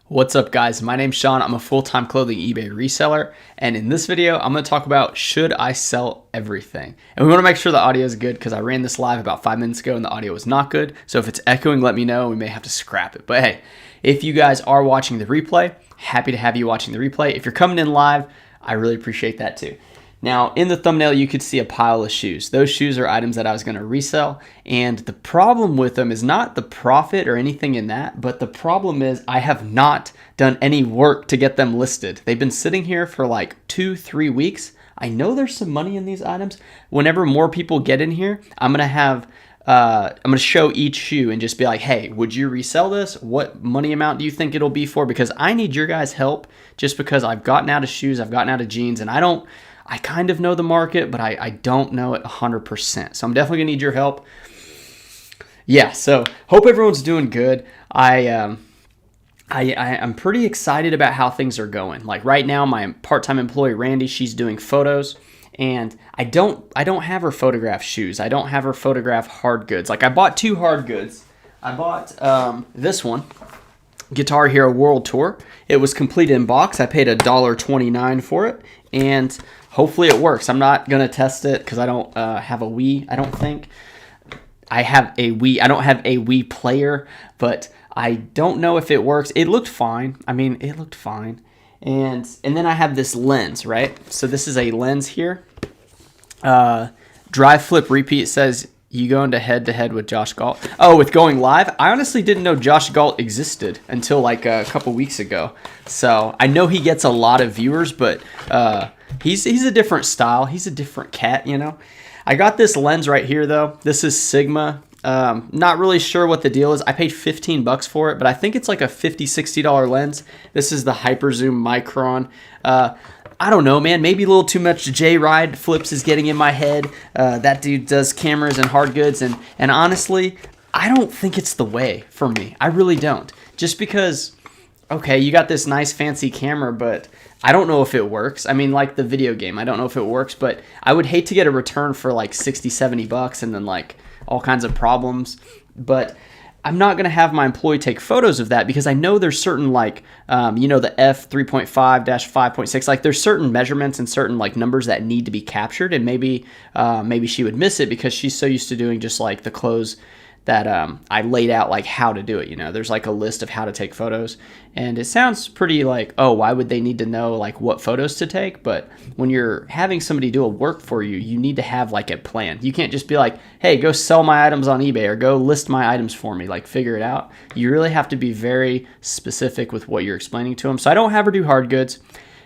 What's up, guys? My name's Sean. I'm a full-time clothing eBay reseller, and in this video I'm going to talk about should I sell everything. And we want to make sure the audio is good because I ran this live about 5 minutes ago and the audio was not good. So if it's echoing, let me know. We may have to scrap it. But hey, if you guys are watching the replay, happy to have you watching the replay. If you're coming in live, I really appreciate that too. Now, in the thumbnail, you could see a pile of shoes. Those shoes are items that I was going to resell, and the problem with them is not the profit or anything in that, but the problem is I have not done any work to get them listed. They've been sitting here for like 2-3 weeks. I know there's some money in these items. Whenever more people get in here, I'm going to show each shoe and just be like, hey, would you resell this? What money amount do you think it'll be for? Because I need your guys' help, just because I've gotten out of shoes, I've gotten out of jeans, and I kind of know the market, but I don't know it 100%. So I'm definitely gonna need your help. Yeah, so hope everyone's doing good. I'm pretty excited about how things are going. Like right now, my part-time employee Randy, she's doing photos, and I don't have her photograph shoes. I don't have her photograph hard goods. Like I bought 2 hard goods. I bought this one, Guitar Hero World Tour. It was complete in box. I paid $1.29 for it, and hopefully it works. I'm not gonna test it because I don't have a Wii. I don't think I have a Wii. I don't have a Wii player, but I don't know if it works. It looked fine. I mean, it looked fine. And then I have this lens, right? So this is a lens here. Drive flip repeat says you going to head with Josh Galt. Oh, with going live? I honestly didn't know Josh Galt existed until like a couple weeks ago. So I know he gets a lot of viewers, but he's a different style. He's a different cat, you know. I got this lens right here though. This is Sigma. Not really sure what the deal is. I paid 15 bucks for it, but I think it's like a $50-$60 lens. This is the Hyper Zoom Micron. I don't know, man. Maybe a little too much J-Ride flips is getting in my head. That dude does cameras and hard goods, and honestly, I don't think it's the way for me. I really don't. Just because, okay, you got this nice fancy camera, but I don't know if it works. I mean, like the video game, I don't know if it works, but I would hate to get a return for like 60-70 bucks and then like all kinds of problems. But I'm not going to have my employee take photos of that because I know there's certain like, the f3.5-5.6, like there's certain measurements and certain like numbers that need to be captured. And maybe she would miss it because she's so used to doing just like the clothes that I laid out like how to do it. You know, there's like a list of how to take photos, and it sounds pretty like, oh, why would they need to know like what photos to take? But when you're having somebody do a work for you, you need to have like a plan. You can't just be like, hey, go sell my items on eBay or go list my items for me, like figure it out. You really have to be very specific with what you're explaining to them. So I don't have her do hard goods,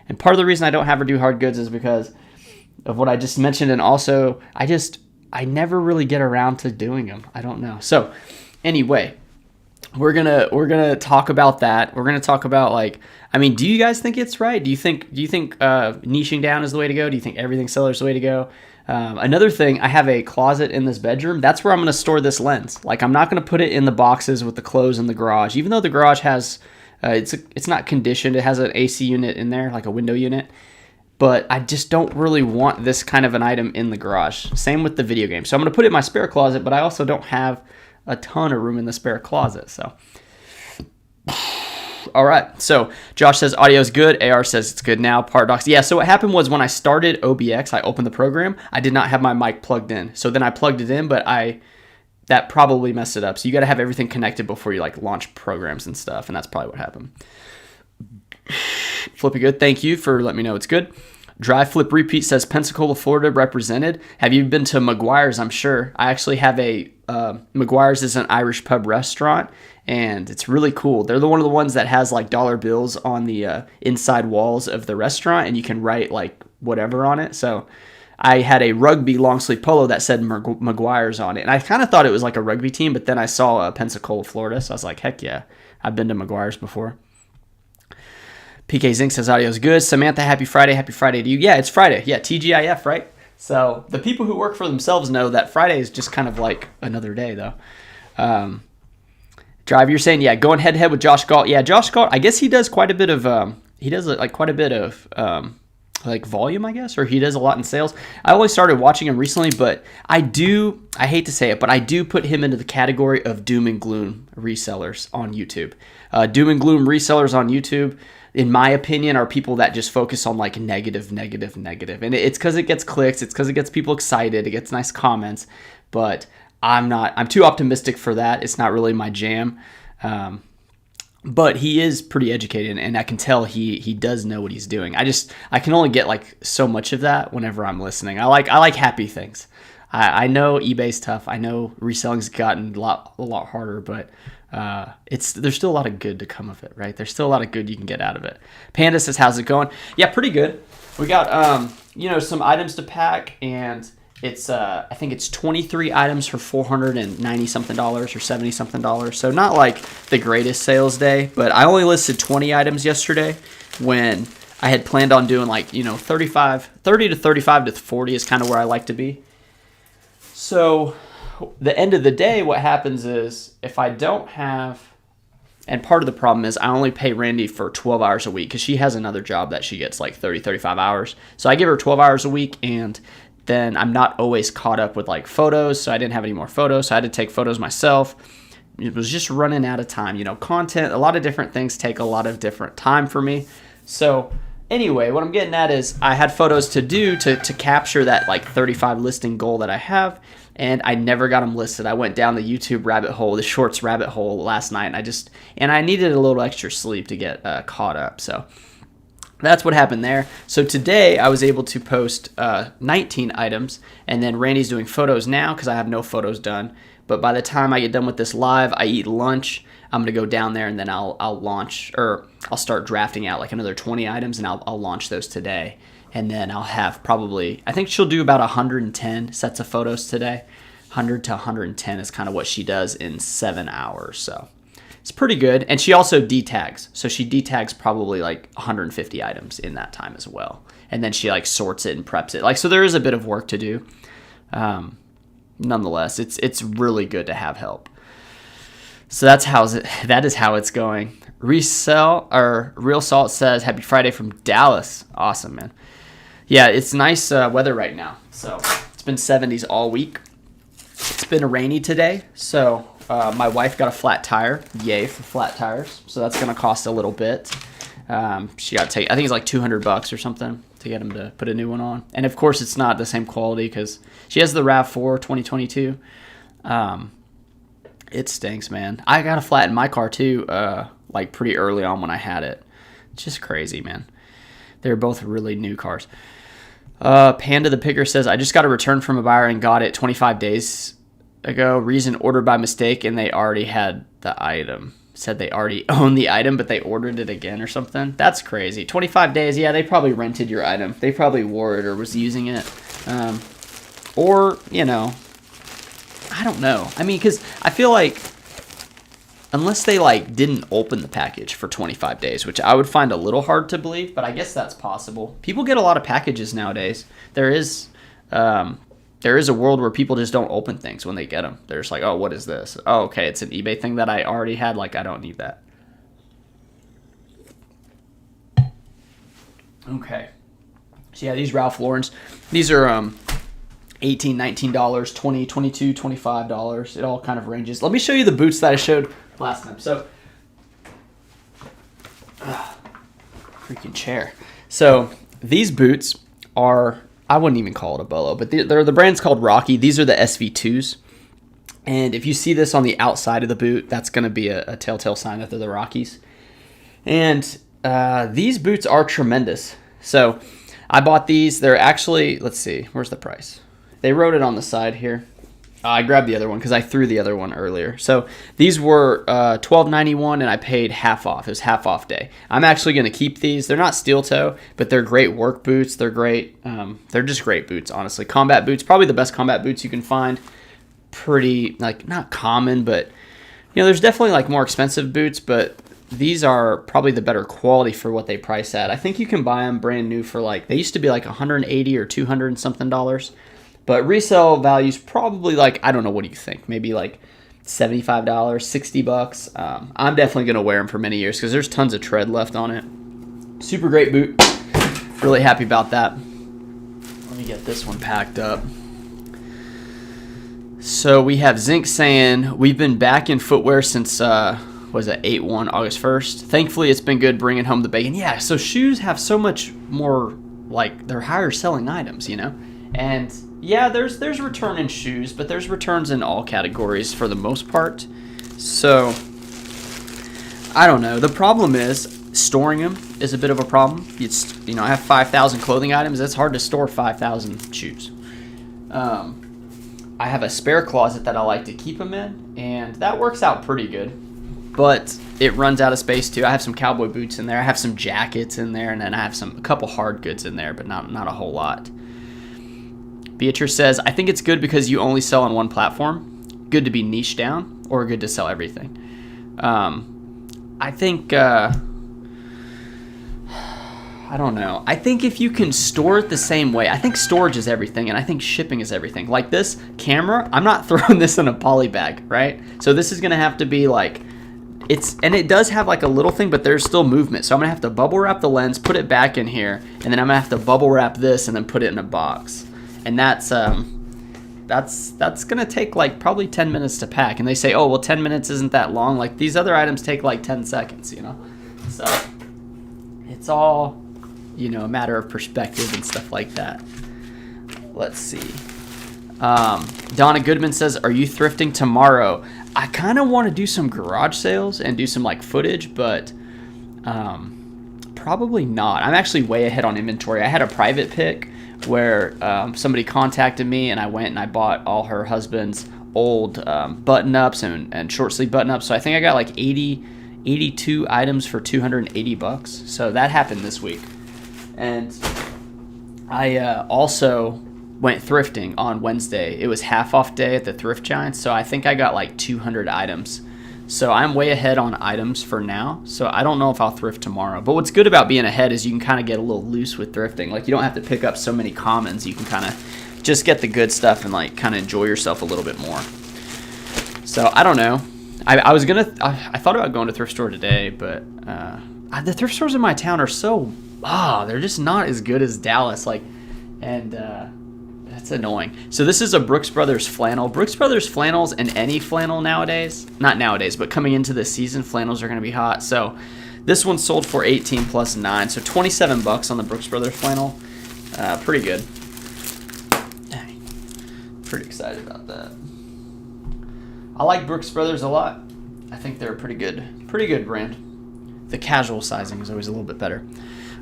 and part of the reason I don't have her do hard goods is because of what I just mentioned, and also I never really get around to doing them. I don't know. So anyway, we're gonna talk about that. We're gonna talk about like, I mean, do you guys think it's right? Do you think niching down is the way to go? Do you think everything seller is the way to go? Another thing, I have a closet in this bedroom. That's where I'm gonna store this lens. Like I'm not gonna put it in the boxes with the clothes in the garage, even though the garage has it's not conditioned. It has an AC unit in there, like a window unit. But I just don't really want this kind of an item in the garage. Same with the video game. So I'm going to put it in my spare closet, but I also don't have a ton of room in the spare closet. So, all right. So Josh says audio is good. AR says it's good now. Paradox. Yeah, so what happened was when I started OBX, I opened the program. I did not have my mic plugged in. So then I plugged it in, but that probably messed it up. So you got to have everything connected before you like launch programs and stuff. And that's probably what happened. Flippy good. Thank you for letting me know it's good. Dry Flip Repeat says Pensacola, Florida represented. Have you been to McGuire's? I'm sure. I actually have a McGuire's is an Irish pub restaurant, and it's really cool. They're one of the ones that has like dollar bills on the inside walls of the restaurant, and you can write like whatever on it. So I had a rugby long sleeve polo that said McGuire's on it, and I kind of thought it was like a rugby team, but then I saw Pensacola, Florida, so I was like, heck yeah, I've been to McGuire's before. PK Zink says audio is good. Samantha, happy Friday. Happy Friday to you. Yeah, it's Friday. Yeah, TGIF, right? So the people who work for themselves know that Friday is just kind of like another day, though. Drive, you're saying, yeah, going head-to-head with Josh Galt. Yeah, Josh Galt, I guess he does quite a bit of, like volume, I guess, or he does a lot in sales. I only started watching him recently, but I hate to say it, but I do put him into the category of doom and gloom resellers on YouTube. Doom and gloom resellers on YouTube, in my opinion, are people that just focus on like negative. And it's because it gets clicks. It's because it gets people excited. It gets nice comments, but I'm too optimistic for that. It's not really my jam. But he is pretty educated, and I can tell he does know what he's doing. I can only get like so much of that whenever I'm listening. I like happy things. I know eBay's tough. I know reselling's gotten a lot harder, but there's still a lot of good to come of it, right? There's still a lot of good you can get out of it. Panda says, "How's it going?" Yeah, pretty good. We got some items to pack, and it's I think it's 23 items for $490 something or $70 something. So not like the greatest sales day, but I only listed 20 items yesterday when I had planned on doing like 30 to 35 to 40 is kind of where I like to be. So the end of the day, what happens is if I don't have, and part of the problem is I only pay Randy for 12 hours a week because she has another job that she gets like 35 hours. So I give her 12 hours a week, and then I'm not always caught up with like photos, so I didn't have any more photos, so I had to take photos myself. It was just running out of time. Content, a lot of different things take a lot of different time for me. So anyway, what I'm getting at is I had photos to do to capture that like 35 listing goal that I have, and I never got them listed. I went down the YouTube rabbit hole, the shorts rabbit hole last night, and I needed a little extra sleep to get caught up. So that's what happened there. So today I was able to post 19 items, and then Randy's doing photos now because I have no photos done. But by the time I get done with this live, I eat lunch. I'm gonna go down there, and then I'll start drafting out like another 20 items, and I'll launch those today. And then I'll have I think she'll do about 110 sets of photos today. 100 to 110 is kind of what she does in 7 hours. So it's pretty good. And she also detags. So she detags probably like 150 items in that time as well. And then she like sorts it and preps it. So there is a bit of work to do. Nonetheless, it's really good to have help. So that is how it's going. Real Salt says, "Happy Friday from Dallas." Awesome, man. Yeah, it's nice weather right now. So it's been 70s all week. It's been rainy today. So my wife got a flat tire. Yay for flat tires. So that's going to cost a little bit. She got to take, I think it's like $200 or something to get him to put a new one on. And of course it's not the same quality because she has the RAV4 2022. It stinks, man. I got a flat in my car too, like pretty early on when I had it. It's just crazy, man. They're both really new cars. Panda the Picker says, "I just got a return from a buyer and got it 25 days ago. Reason, ordered by mistake, and they already had the item. Said they already owned the item, but they ordered it again or something." That's crazy. 25 days. Yeah, they probably rented your item. They probably wore it or was using it. Or, I don't know. I mean, because I feel like unless they didn't open the package for 25 days, which I would find a little hard to believe, but I guess that's possible. People get a lot of packages nowadays. There is a world where people just don't open things when they get them. They're just like, "Oh, what is this? Oh, okay, it's an eBay thing that I already had. I don't need that." Okay. So yeah, these Ralph Lauren's, these are $18, $19, $20, $22, $25. It all kind of ranges. Let me show you the boots that I showed last time. So, freaking chair. So these boots are, I wouldn't even call it a bolo, but the brand's called Rocky. These are the SV2s. And if you see this on the outside of the boot, that's going to be a telltale sign that they're the Rockies. And these boots are tremendous. So I bought these. They're actually, let's see, where's the price? They wrote it on the side here. I grabbed the other one because I threw the other one earlier. So these were $12.91 and I paid half off. It was half off day. I'm actually going to keep these. They're not steel toe, but they're great work boots. They're great. They're just great boots, honestly. Combat boots, probably the best combat boots you can find. Pretty, not common, but there's definitely more expensive boots, but these are probably the better quality for what they price at. I think you can buy them brand new for they used to be $180 or $200 and something dollars. But resale value's probably I don't know, what do you think? Maybe $75, $60. I'm definitely going to wear them for many years because there's tons of tread left on it. Super great boot. Really happy about that. Let me get this one packed up. So we have Zinc saying, we've been back in footwear since, was it 8/1, August 1st. Thankfully, it's been good bringing home the bacon. Yeah, so shoes have so much more, like, they're higher selling items, you know? And, yeah, there's return in shoes, but there's returns in all categories for the most part. So, I don't know. The problem is, storing them is a bit of a problem. It's, you know, I have 5,000 clothing items. It's hard to store 5,000 shoes. I have a spare closet that I like to keep them in, and that works out pretty good. But it runs out of space too. I have some cowboy boots in there. I have some jackets in there, and then I have a couple hard goods in there, but not a whole lot. Beatrice says, I think it's good because you only sell on one platform. Good to be niche down, or good to sell everything. I think... I don't know. I think if you can store it the same way, I think storage is everything, and I think shipping is everything. Like this camera, I'm not throwing this in a poly bag, right? So this is going to have to be like, and it does have like a little thing, but there's still movement. So I'm going to have to bubble wrap the lens, put it back in here, and then I'm going to have to bubble wrap this and then put it in a box. And that's going to take like probably 10 minutes to pack. And they say, oh, well, 10 minutes isn't that long. Like these other items take like 10 seconds, you know? So it's all... you know, a matter of perspective and stuff like that. Let's see. Donna Goodman says, are you thrifting tomorrow? I kind of want to do some garage sales and do some like footage, but probably not. I'm actually way ahead on inventory. I had a private pick where somebody contacted me, and I went and I bought all her husband's old button-ups and short sleeve button-ups. So I think I got like 82 items for $280. So that happened this week. And I also went thrifting on Wednesday. It was half off day at the Thrift Giant, so I think I got like 200 items. So I'm way ahead on items for now, so I don't know if I'll thrift tomorrow. But what's good about being ahead is you can kind of get a little loose with thrifting. Like you don't have to pick up so many commons. You can kind of just get the good stuff and like kind of enjoy yourself a little bit more. So I don't know. I thought about going to thrift store today, but the thrift stores in my town are so... they're just not as good as Dallas, and that's annoying. So this is a Brooks Brothers flannel. Brooks Brothers flannels and any flannel nowadays, not nowadays, but coming into this season, flannels are going to be hot. So this one sold for 18 plus 9, so $27 on the Brooks Brothers flannel. Pretty good. Pretty excited about that. I like Brooks Brothers a lot. I think they're a pretty good brand. The casual sizing is always a little bit better.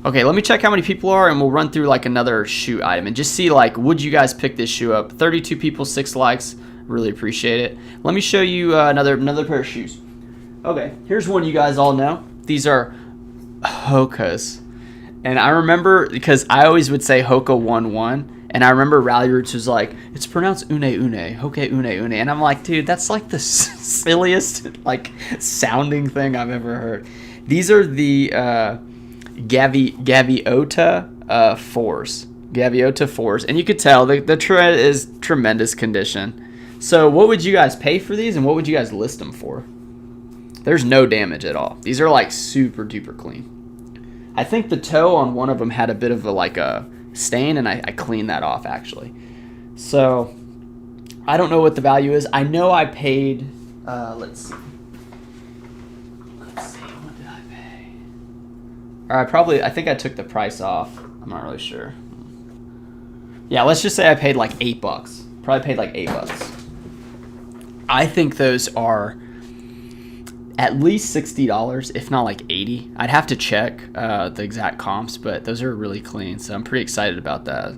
Okay, let me check how many people are, and we'll run through like another shoe item and just see like, would you guys pick this shoe up? 32 people, 6 likes. Really appreciate it. Let me show you another pair of shoes. Okay, here's one you guys all know. These are Hoka's. And I remember, because I always would say Hoka 1-1, and I remember Rally Roots was like, it's pronounced Une, Hoka Une. And I'm like, dude, that's like the silliest like sounding thing I've ever heard. These are the Gaviota 4s. Gaviota 4s. And you could tell the tread is tremendous condition. So what would you guys pay for these, and what would you guys list them for? There's no damage at all. These are like super duper clean. I think the toe on one of them had a bit of a stain, and I cleaned that off actually. So I don't know what the value is. I know I paid, let's see, what did I pay? Or I think I took the price off. I'm not really sure. Yeah, let's just say I paid like $8. Probably paid like $8. I think those are at least $60, if not like $80. I'd have to check the exact comps, but those are really clean, so I'm pretty excited about that.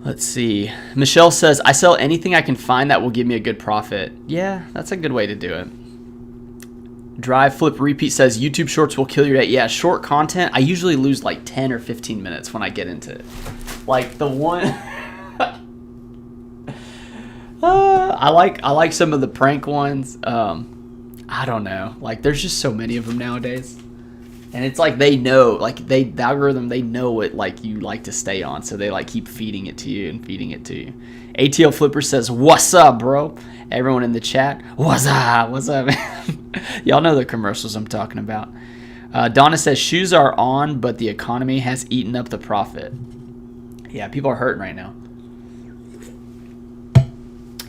Let's see. Michelle says, I sell anything I can find that will give me a good profit. Yeah, that's a good way to do it. Drive Flip Repeat says, YouTube Shorts will kill your day. Yeah, short content, I usually lose like 10 or 15 minutes when I get into it. Like the one... I like some of the prank ones. I don't know. Like, there's just so many of them nowadays. And it's like they know, like the algorithm, they know what like you like to stay on. So they like keep feeding it to you and feeding it to you. ATL Flipper says, what's up, bro? Everyone in the chat, what's up, man? Y'all know the commercials I'm talking about. Donna says shoes are on, but the economy has eaten up the profit. Yeah, people are hurting right now.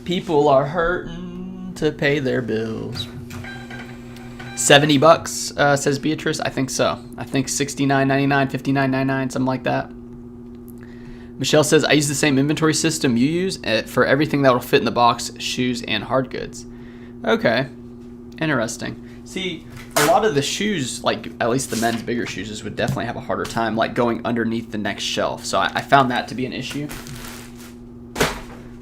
People are hurting to pay their bills. $70, says Beatrice. I think so. I think $69.99, $59.99, something like that. Michelle says, I use the same inventory system you use for everything that will fit in the box, shoes and hard goods. Okay. Interesting. See, a lot of the shoes, like at least the men's bigger shoes, would definitely have a harder time like going underneath the next shelf. So I found that to be an issue.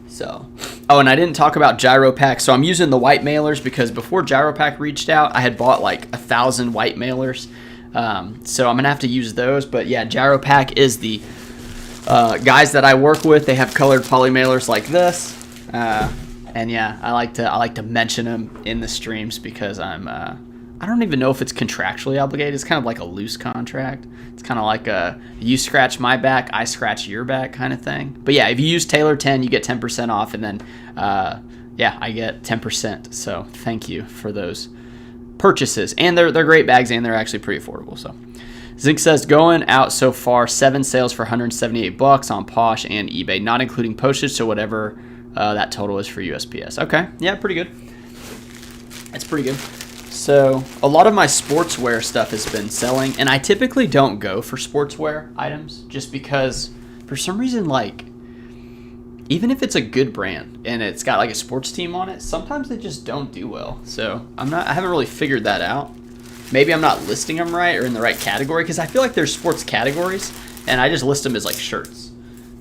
So, oh, and I didn't talk about Jiaropack. So I'm using the white mailers because before Jiaropack reached out, I had bought like 1,000 white mailers. So I'm going to have to use those. But yeah, Jiaropack is the guys that I work with. They have colored poly mailers like this. And yeah, I like to mention them in the streams because I don't even know if it's contractually obligated. It's kind of like a loose contract. It's kind of like a you scratch my back, I scratch your back kind of thing. But yeah, if you use Taylor 10, you get 10% off, and then yeah, I get 10%. So thank you for those purchases, and they're great bags, and they're actually pretty affordable. So Zinc says going out so far, 7 sales for $178 on Posh and eBay, not including postage. So whatever that total is for USPS. Okay, yeah, pretty good. It's pretty good. So a lot of my sportswear stuff has been selling, and I typically don't go for sportswear items just because for some reason, like, even if it's a good brand and it's got like a sports team on it, sometimes they just don't do well. So I haven't really figured that out. Maybe I'm not listing them right or in the right category, because I feel like there's sports categories and I just list them as like shirts.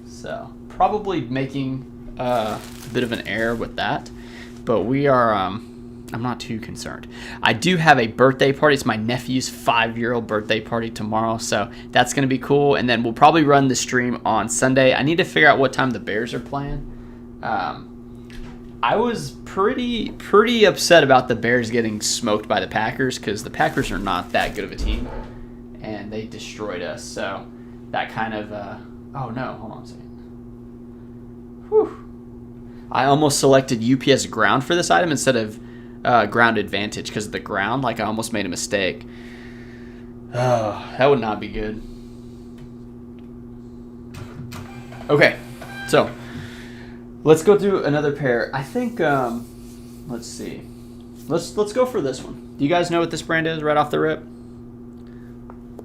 So probably making a bit of an error with that, but we are I'm not too concerned. I do have a birthday party. It's my nephew's 5-year-old birthday party tomorrow, so that's going to be cool. And then we'll probably run the stream on Sunday. I need to figure out what time the Bears are playing. I was pretty upset about the Bears getting smoked by the Packers because the Packers are not that good of a team, and they destroyed us. So that kind of oh no, hold on a second. Whew. I almost selected UPS ground for this item instead of ground advantage because of the ground. Like I almost made a mistake. Oh, that would not be good. Okay, so let's go through another pair. I think let's see. Let's go for this one. Do you guys know what this brand is right off the rip?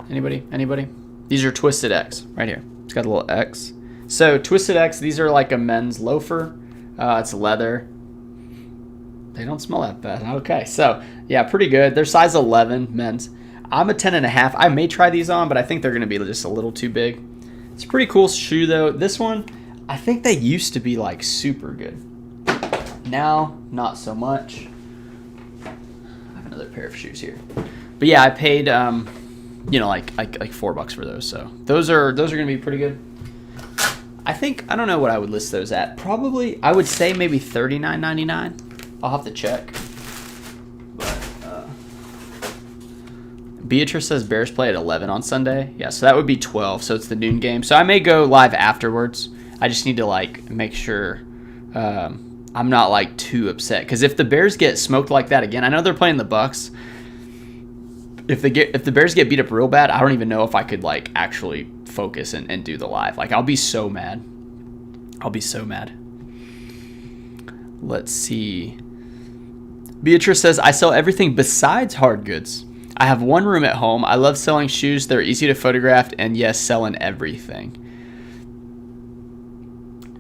Anybody? These are Twisted X right here. It's got a little X. So Twisted X, these are like a men's loafer. It's leather. They don't smell that bad. Okay, so yeah, pretty good. They're size 11 men's. I'm a 10.5. I may try these on, but I think they're going to be just a little too big. It's a pretty cool shoe though. This one, I think they used to be like super good. Now, not so much. I have another pair of shoes here. But yeah, I paid you know, like $4 for those. So those are going to be pretty good. I don't know what I would list those at. Probably I would say maybe $39.99. I'll have to check. But Beatrice says Bears play at 11 on Sunday. Yeah, so that would be 12. So it's the noon game. So I may go live afterwards. I just need to like make sure I'm not like too upset, because if the Bears get smoked like that again, I know they're playing the Bucks. If the Bears get beat up real bad, I don't even know if I could like actually focus and do the live. Like I'll be so mad. Let's see. Beatrice says, I sell everything besides hard goods. I have one room at home. I love selling shoes. They're easy to photograph, and yes, selling everything.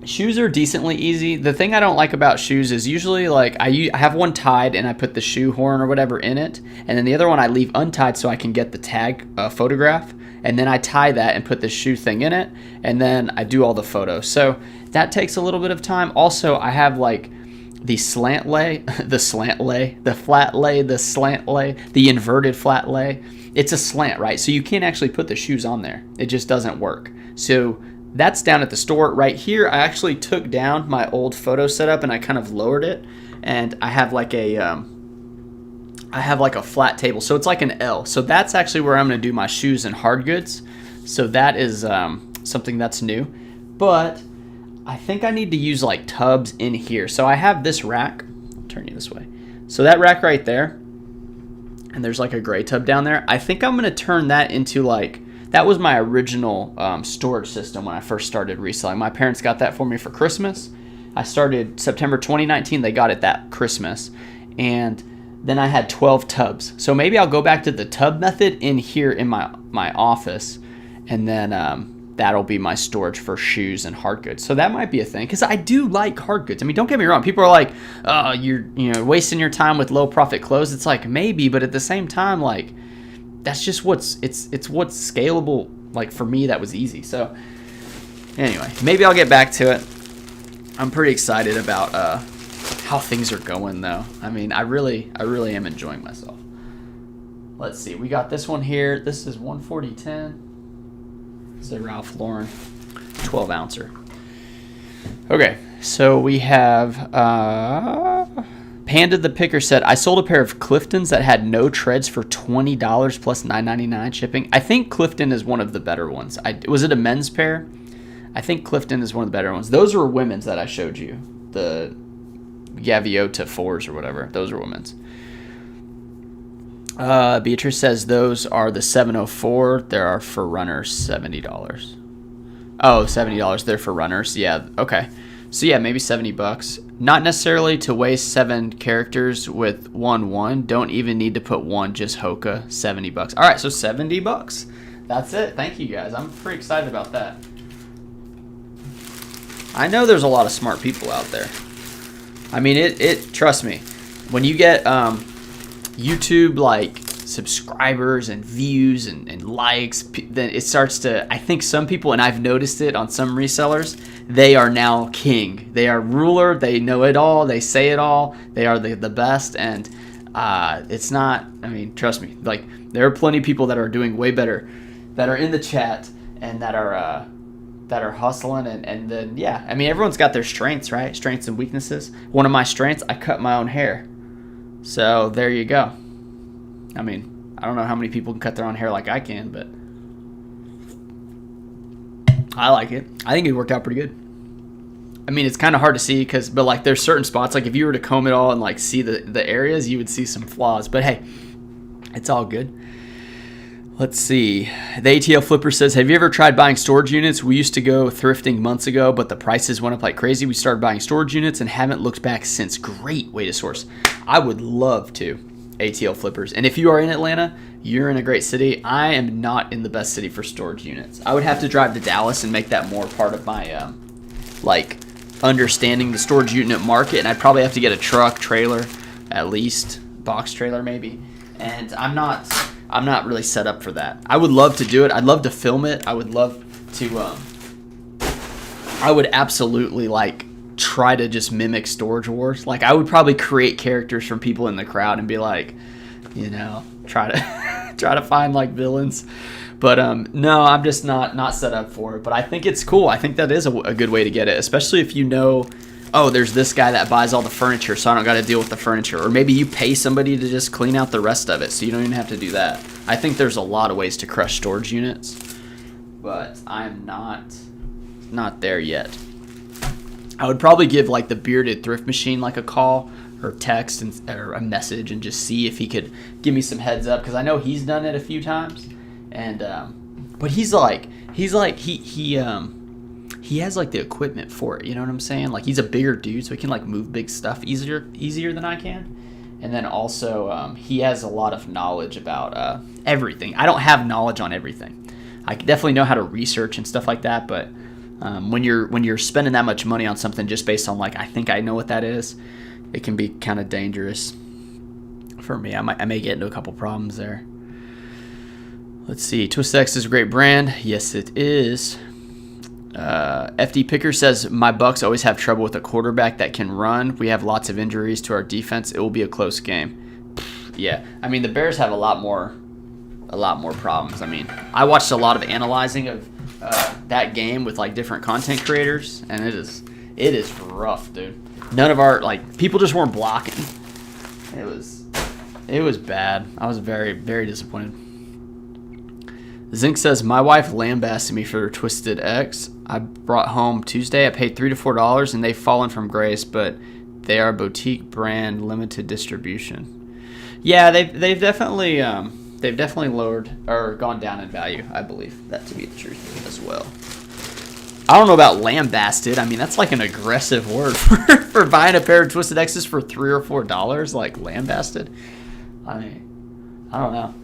Shoes are decently easy. The thing I don't like about shoes is usually like I have one tied and I put the shoe horn or whatever in it, and then the other one I leave untied so I can get the tag photograph, and then I tie that and put the shoe thing in it, and then I do all the photos. So that takes a little bit of time. Also, I have like the slant lay, the flat lay, the inverted flat lay. It's a slant, right? So you can't actually put the shoes on there. It just doesn't work. So that's down at the store. Right here, I actually took down my old photo setup and I kind of lowered it, and I have like a flat table. So it's like an L. So that's actually where I'm going to do my shoes and hard goods. So that is something that's new. But I think I need to use like tubs in here. So I have this rack. I'll turn you this way. So that rack right there, and there's like a gray tub down there. I think I'm gonna turn that into like, that was my original storage system when I first started reselling. My parents got that for me for Christmas. I started September 2019. They got it that Christmas, and then I had 12 tubs. So maybe I'll go back to the tub method in here in my office, and then that'll be my storage for shoes and hard goods. So that might be a thing, because I do like hard goods. I mean, don't get me wrong. People are like, oh, you're wasting your time with low profit clothes. It's like, maybe, but at the same time, like, that's just what's scalable. Like, for me, that was easy. So anyway, maybe I'll get back to it. I'm pretty excited about how things are going, though. I mean, I really am enjoying myself. Let's see. We got this one here. This is 14010. It's a Ralph Lauren 12 ouncer. Okay, so we have Panda the Picker said, I sold a pair of Cliftons that had no treads for $20 plus $9.99 shipping. I think Clifton is one of the better ones. Was it a men's pair? I think Clifton is one of the better ones. Those were women's that I showed you. The Gaviota 4s or whatever. Those are women's. Beatrice says those are the 704. There are for runners $70. Oh, $70. They're for runners. Yeah. Okay. So yeah, maybe $70. Not necessarily to waste 7 characters with 1/1. Don't even need to put 1. Just Hoka. $70. All right. So $70. That's it. Thank you guys. I'm pretty excited about that. I know there's a lot of smart people out there. I mean, it trust me, when you get YouTube like subscribers and views and likes, then it starts to, I think some people, and I've noticed it on some resellers, they are now king. They are ruler. They know it all. They say it all. They are the best. And it's not, I mean, trust me, like, there are plenty of people that are doing way better, that are in the chat and that are hustling, and then, yeah, I mean, everyone's got their strengths, right? Strengths and weaknesses. One of my strengths, I cut my own hair. So there you go. I mean, I don't know how many people can cut their own hair like I can, but I like it. I think it worked out pretty good. I mean, it's kind of hard to see but like, there's certain spots, like if you were to comb it all and like see the areas, you would see some flaws, but hey, it's all good. Let's see. The ATL Flipper says, have you ever tried buying storage units? We used to go thrifting months ago, but the prices went up like crazy. We started buying storage units and haven't looked back since. Great way to source. I would love to, ATL Flippers. And if you are in Atlanta, you're in a great city. I am not in the best city for storage units. I would have to drive to Dallas and make that more part of my, like, understanding the storage unit market. And I'd probably have to get a truck, trailer, at least, box trailer maybe. And I'm not really set up for that. I would love to do it. I'd love to film it. I would love to, I would absolutely like try to just mimic Storage Wars. Like, I would probably create characters from people in the crowd and be like, try to find like villains. But no, I'm just not set up for it. But I think it's cool. I think that is a good way to get it, especially if you know, oh, there's this guy that buys all the furniture, so I don't got to deal with the furniture. Or maybe you pay somebody to just clean out the rest of it, so you don't even have to do that. I think there's a lot of ways to crush storage units, but I'm not there yet. I would probably give like the Bearded Thrift Machine like a call or text or a message and just see if he could give me some heads up, because I know he's done it a few times. And but he has like the equipment for it, you know what I'm saying? Like, he's a bigger dude, so he can like move big stuff easier than I can. And then also he has a lot of knowledge about everything. I don't have knowledge on everything. I definitely know how to research and stuff like that, but when you're spending that much money on something just based on like, I think I know what that is, it can be kind of dangerous for me. I may get into a couple problems there. Let's see. TwistX is a great brand. Yes, it is. FD Picker says, my Bucks always have trouble with a quarterback that can run. We have lots of injuries to our defense. It will be a close game. Yeah, I mean, the Bears have a lot more problems. I mean, I watched a lot of analyzing of that game with like different content creators, and it is rough, dude. None of our people just weren't blocking. It was bad. I was very, very disappointed. Zinc says, my wife lambasted me for Twisted X. I brought home Tuesday. I paid $3 to $4, and they've fallen from grace, but they are boutique brand, limited distribution. Yeah, they've definitely lowered or gone down in value. I believe that to be the truth as well. I don't know about lambasted. I mean, that's like an aggressive word for buying a pair of Twisted X's for $3 or $4. Like lambasted. I mean, I don't know.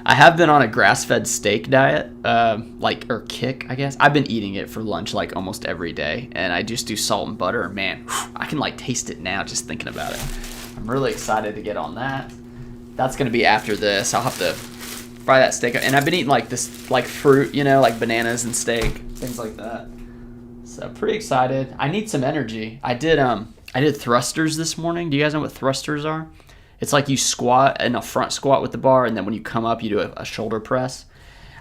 I have been on a grass-fed steak diet, or kick, I guess. I've been eating it for lunch like almost every day, and I just do salt and butter. Man, I can like taste it now just thinking about it. I'm really excited to get on that. That's gonna be after this. I'll have to fry that steak up. And I've been eating like this, like fruit, like bananas and steak, things like that. So pretty excited. I need some energy. I did thrusters this morning. Do you guys know what thrusters are? It's like you squat in a front squat with the bar, and then when you come up, you do a shoulder press.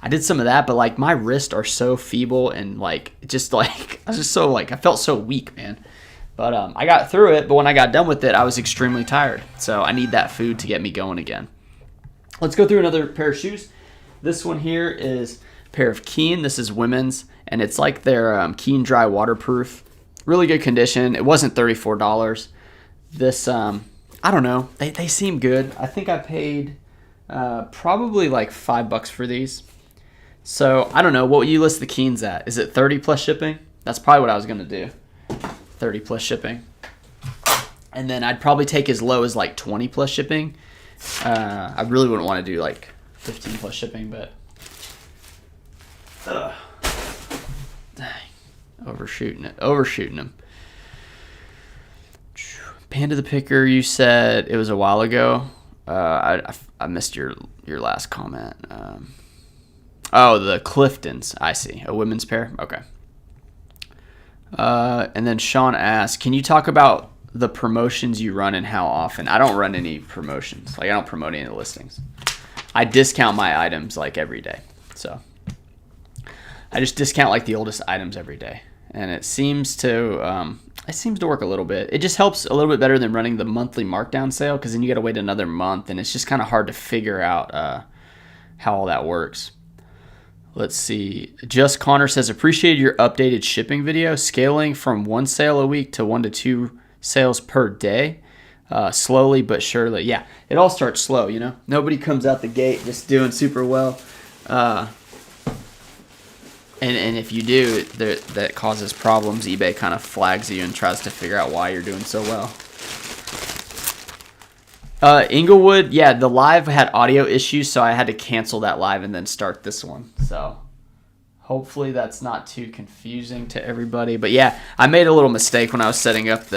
I did some of that, but like my wrists are so feeble and like just like I felt so weak, man. But I got through it. But when I got done with it, I was extremely tired. So I need that food to get me going again. Let's go through another pair of shoes. This one here is a pair of Keen. This is women's, and it's like their Keen Dry waterproof. Really good condition. It wasn't $34. This I don't know. They seem good. I think I paid probably like $5 for these. So I don't know. What would you list the Keens at? Is it 30 plus shipping? That's probably what I was gonna do. 30 plus shipping. And then I'd probably take as low as like 20 plus shipping. I really wouldn't want to do like 15 plus shipping, but dang, overshooting them. Panda the Picker, you said it was a while ago. I missed your last comment. The Cliftons. I see. A women's pair? Okay. And then Sean asked, can you talk about the promotions you run and how often? I don't run any promotions. Like, I don't promote any of the listings. I discount my items like every day. So I just discount like the oldest items every day. And it seems to work a little bit. It just helps a little bit better than running the monthly markdown sale, because then you got to wait another month, and it's just kind of hard to figure out how all that works. Let's see. Just Connor says, appreciate your updated shipping video, scaling from 1 sale a week to 1 to 2 sales per day, slowly but surely. Yeah, it all starts slow, Nobody comes out the gate just doing super well. And if you do, that causes problems. eBay kind of flags you and tries to figure out why you're doing so well. Inglewood, yeah, the live had audio issues, so I had to cancel that live and then start this one. So hopefully that's not too confusing to everybody. But yeah, I made a little mistake when I was setting up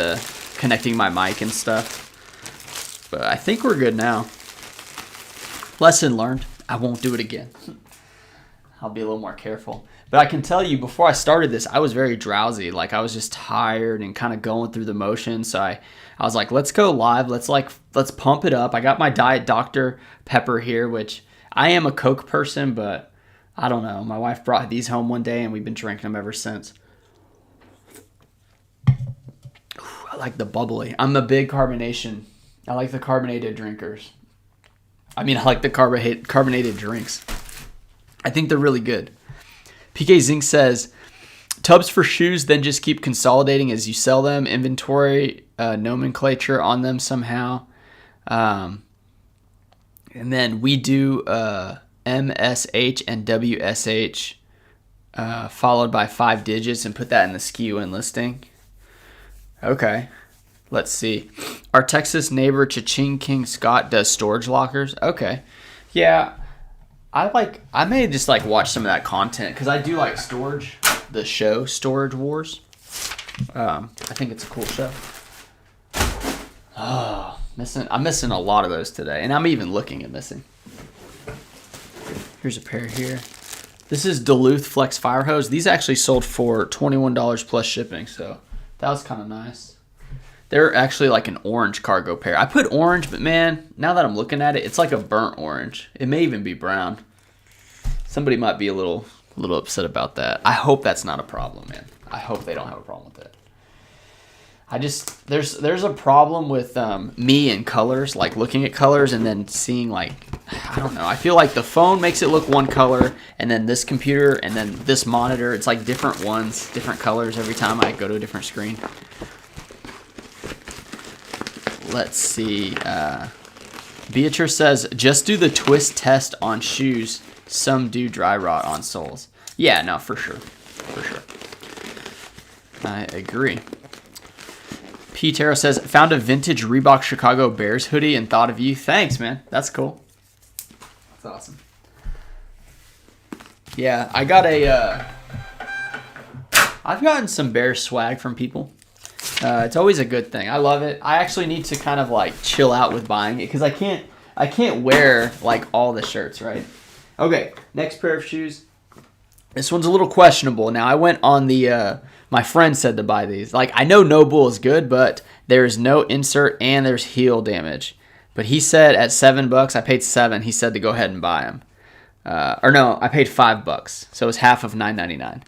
connecting my mic and stuff. But I think we're good now. Lesson learned. I won't do it again. I'll be a little more careful. But I can tell you, before I started this, I was very drowsy. Like, I was just tired and kind of going through the motions. So I was like, let's go live. Let's pump it up. I got my Diet Dr. Pepper here, which I am a Coke person, but I don't know. My wife brought these home one day, and we've been drinking them ever since. I like the bubbly. I'm a big carbonation. I like the carbonated drinkers. I like the carbonated drinks. I think they're really good. PK Zink says, tubs for shoes, then just keep consolidating as you sell them. Inventory nomenclature on them somehow. And then we do MSH and WSH followed by 5 digits and put that in the SKU and listing. Okay. Let's see. Our Texas neighbor, Cha-Ching King Scott, does storage lockers. Okay. Yeah. I may just watch some of that content, because I do like storage, the show Storage Wars. I think it's a cool show. Oh, I'm missing a lot of those today, and I'm even looking at missing. Here's a pair here. This is Duluth Flex Fire Hose. These actually sold for $21 plus shipping, so that was kind of nice. They're actually like an orange cargo pair. I put orange, but man, now that I'm looking at it, it's like a burnt orange. It may even be brown. Somebody might be a little upset about that. I hope that's not a problem, man. I hope they don't have a problem with it. There's a problem with me and colors, like looking at colors and then seeing I don't know. I feel like the phone makes it look one color, and then this computer and then this monitor, it's like different ones, different colors every time I go to a different screen. Let's see. Beatrice says, just do the twist test on shoes. Some do dry rot on soles. Yeah, no, for sure. For sure. I agree. P. Taro says, found a vintage Reebok Chicago Bears hoodie and thought of you. Thanks, man. That's cool. That's awesome. Yeah, I got I've gotten some Bears swag from people. It's always a good thing. I love it. I actually need to kind of like chill out with buying it because I can't wear like all the shirts, right? Okay, next pair of shoes. This one's a little questionable. Now I went on the my friend said to buy these. Like I know No Bull is good, but there's no insert and there's heel damage. But he said at $7, I paid $7. He said to go ahead and buy them. Or no, I paid $5, so it was half of $9.99.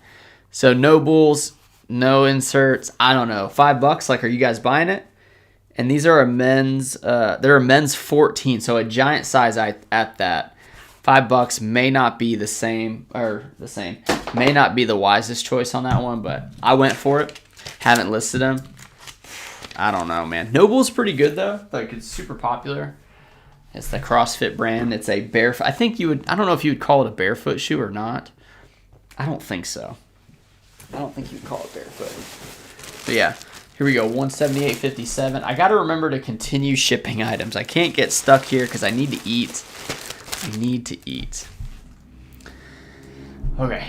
So No Bulls, no inserts. I don't know, $5. Like, are you guys buying it? And these are a men's. They're a men's 14, so a giant size at that. $5 may not be the same, may not be the wisest choice on that one, but I went for it. Haven't listed them. I don't know, man. No Bull's pretty good though. Like it's super popular. It's the CrossFit brand. It's a barefoot. I don't know if you would call it a barefoot shoe or not. I don't think so. I don't think you'd call it barefoot. But yeah, here we go. $178.57. I got to remember to continue shipping items. I can't get stuck here because I need to eat. Okay,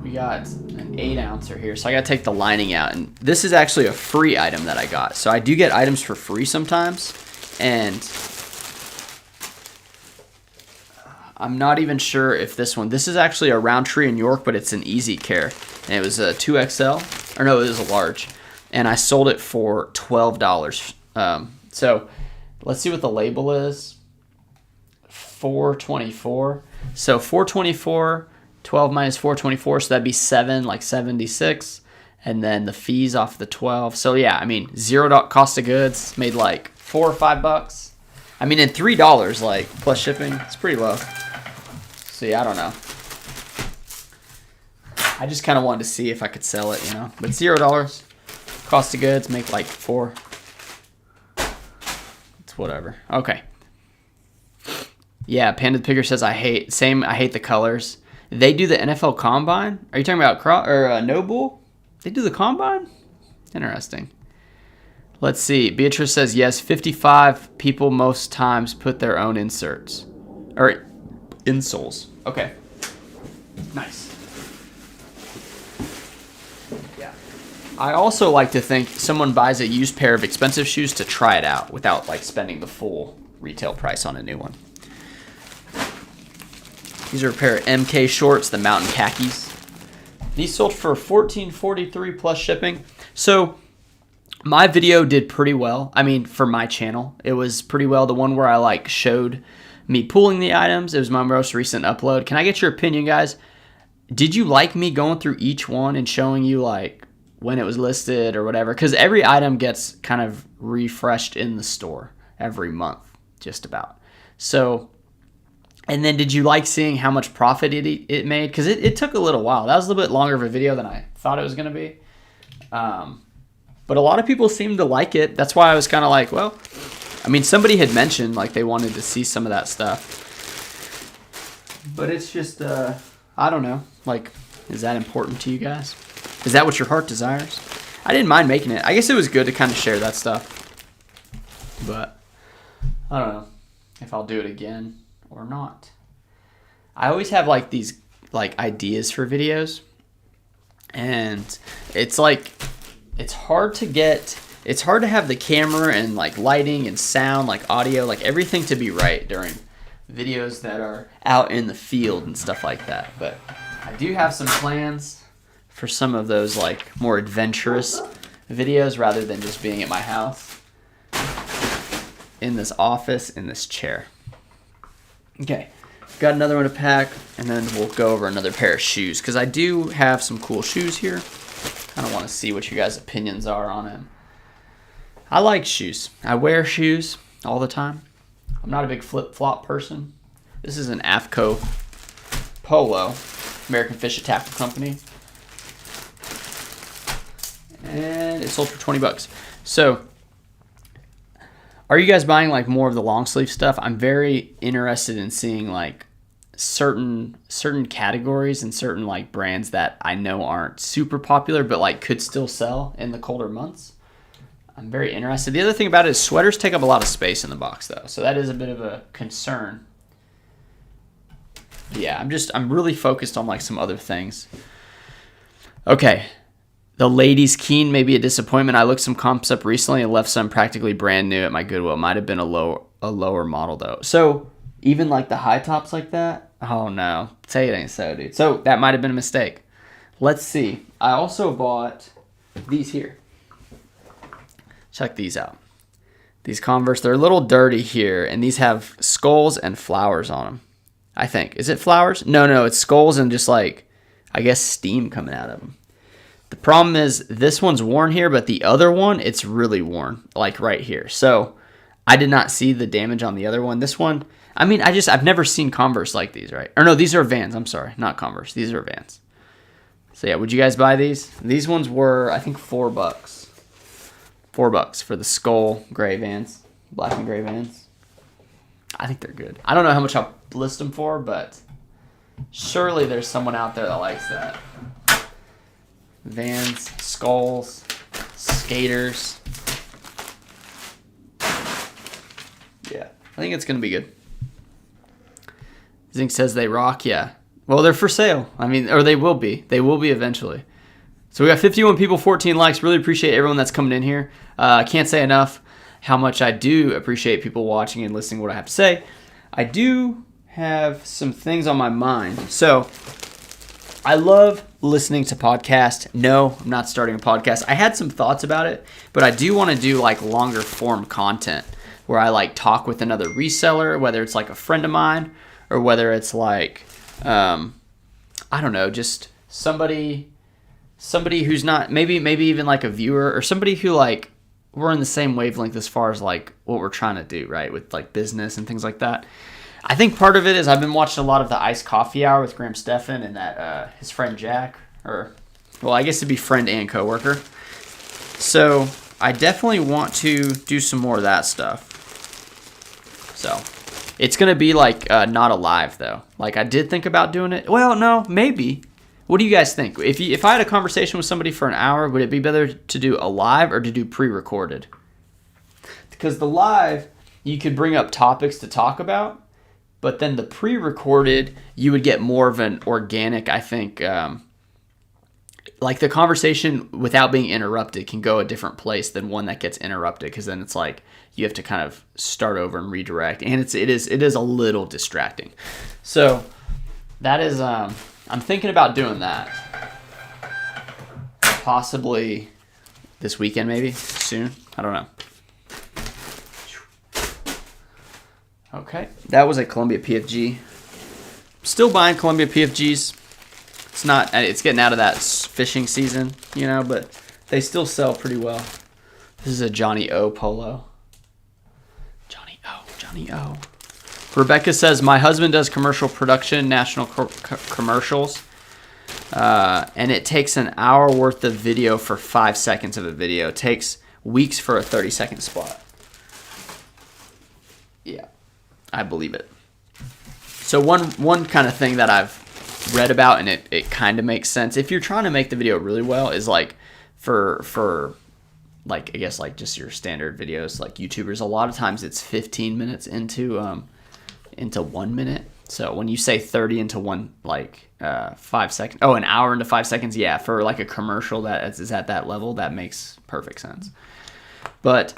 we got an 8-ouncer here, so I gotta take the lining out, and this is actually a free item that I got. So I do get items for free sometimes, and I'm not even sure if this is actually a Roundtree in York, but it's an Easy Care, and it was a 2XL, or no, it was a large, and I sold it for $12. So let's see what the label is. $4.24. So $4.24, 12 minus $4.24, so that'd be 7, like 76, and then the fees off the 12. So yeah, I mean, $0 cost of goods, made like $4 or $5. I mean, and $3 like plus shipping, it's pretty low. So yeah, I don't know. I just kind of wanted to see if I could sell it, you know. But $0 cost of goods, make like 4. It's whatever. Okay. Yeah, Panda the Picker says I hate the colors. They do the NFL Combine. Are you talking about No Bull? They do the Combine? Interesting. Let's see. Beatrice says yes. 55 people most times put their own inserts or insoles. Okay. Nice. Yeah. I also like to think someone buys a used pair of expensive shoes to try it out without like spending the full retail price on a new one. These are a pair of MK shorts, the Mountain Khakis. These sold for $14.43 plus shipping. So my video did pretty well. I mean, for my channel, it was pretty well. The one where I like showed me pulling the items, it was my most recent upload. Can I get your opinion, guys? Did you like me going through each one and showing you like when it was listed or whatever? Because every item gets kind of refreshed in the store every month, just about. So... And then did you like seeing how much profit it made? Because it took a little while. That was a little bit longer of a video than I thought it was going to be. But a lot of people seemed to like it. That's why I was kind of like, well, I mean, somebody had mentioned like they wanted to see some of that stuff. But it's just, I don't know. Like, is that important to you guys? Is that what your heart desires? I didn't mind making it. I guess it was good to kind of share that stuff. But I don't know if I'll do it again or not. I always have like these like ideas for videos, and it's like it's hard to have the camera and like lighting and sound, like audio, like everything to be right during videos that are out in the field and stuff like that. But I do have some plans for some of those like more adventurous videos rather than just being at my house in this office in this chair. Okay, got another one to pack, and then we'll go over another pair of shoes, because I do have some cool shoes here. Kind of want to see what you guys' opinions are on them. I like shoes. I wear shoes all the time. I'm not a big flip-flop person. This is an AFCO Polo, American Fish and Tackle Company. And it sold for $20. So, Are you guys buying like more of the long sleeve stuff? I'm very interested in seeing like certain categories and certain like brands that I know aren't super popular but like could still sell in the colder months. I'm very interested. The other thing about it is sweaters take up a lot of space in the box though, so that is a bit of a concern. Yeah, I'm really focused on like some other things. Okay. The ladies' Keen may be a disappointment. I looked some comps up recently and left some practically brand new at my Goodwill. Might have been a lower model though. So even like the high tops like that. Oh no, say it ain't so, dude. So that might have been a mistake. Let's see. I also bought these here. Check these out. These Converse, they're a little dirty here, and these have skulls and flowers on them. I think. Is it flowers? No, it's skulls and just like, I guess, steam coming out of them. The problem is this one's worn here, but the other one, it's really worn, like right here. So I did not see the damage on the other one. This one, I mean, I've never seen Converse like these, right? Or no, these are Vans. I'm sorry, not Converse. These are Vans. So yeah, would you guys buy these? These ones were, I think, $4. $4 for the skull gray Vans, black and gray Vans. I think they're good. I don't know how much I'll list them for, but surely there's someone out there that likes that. Vans, skulls, skaters. Yeah, I think it's going to be good. Zink says they rock, yeah. Well, they're for sale. I mean, or they will be. They will be eventually. So we got 51 people, 14 likes. Really appreciate everyone that's coming in here. I can't say enough how much I do appreciate people watching and listening to what I have to say. I do have some things on my mind. So I love listening to podcasts. No, I'm not starting a podcast. I had some thoughts about it, but I do want to do like longer form content where I like talk with another reseller, whether it's like a friend of mine or whether it's like, I don't know, just somebody who's not, maybe even like a viewer or somebody who like we're in the same wavelength as far as like what we're trying to do, right? With like business and things like that. I think part of it is I've been watching a lot of the Iced Coffee Hour with Graham Stephan and that his friend Jack, or well, I guess it'd be friend and coworker. So I definitely want to do some more of that stuff. So it's gonna be like not a live though. Like I did think about doing it. Well, no, maybe. What do you guys think? If I had a conversation with somebody for an hour, would it be better to do a live or to do pre-recorded? Because the live, you could bring up topics to talk about. But then the pre-recorded, you would get more of an organic, I think, like the conversation without being interrupted can go a different place than one that gets interrupted, because then it's like you have to kind of start over and redirect, and it is a little distracting. So that is, I'm thinking about doing that. Possibly this weekend, maybe soon. I don't know. Okay, that was a Columbia PFG. Still buying Columbia PFGs. It's getting out of that fishing season, you know, but they still sell pretty well. This is a Johnny O polo. Johnny O. Rebecca says, my husband does commercial production, national commercials, and it takes an hour worth of video for 5 seconds of a video. It takes weeks for a 30-second spot. Yeah. I believe it. So one kind of thing that I've read about, and it kind of makes sense, if you're trying to make the video really well, is like for like, I guess like just your standard videos like YouTubers, a lot of times it's 15 minutes into 1 minute. So when you say 30 into 5 seconds, an hour into 5 seconds, yeah, for like a commercial that is at that level, that makes perfect sense. But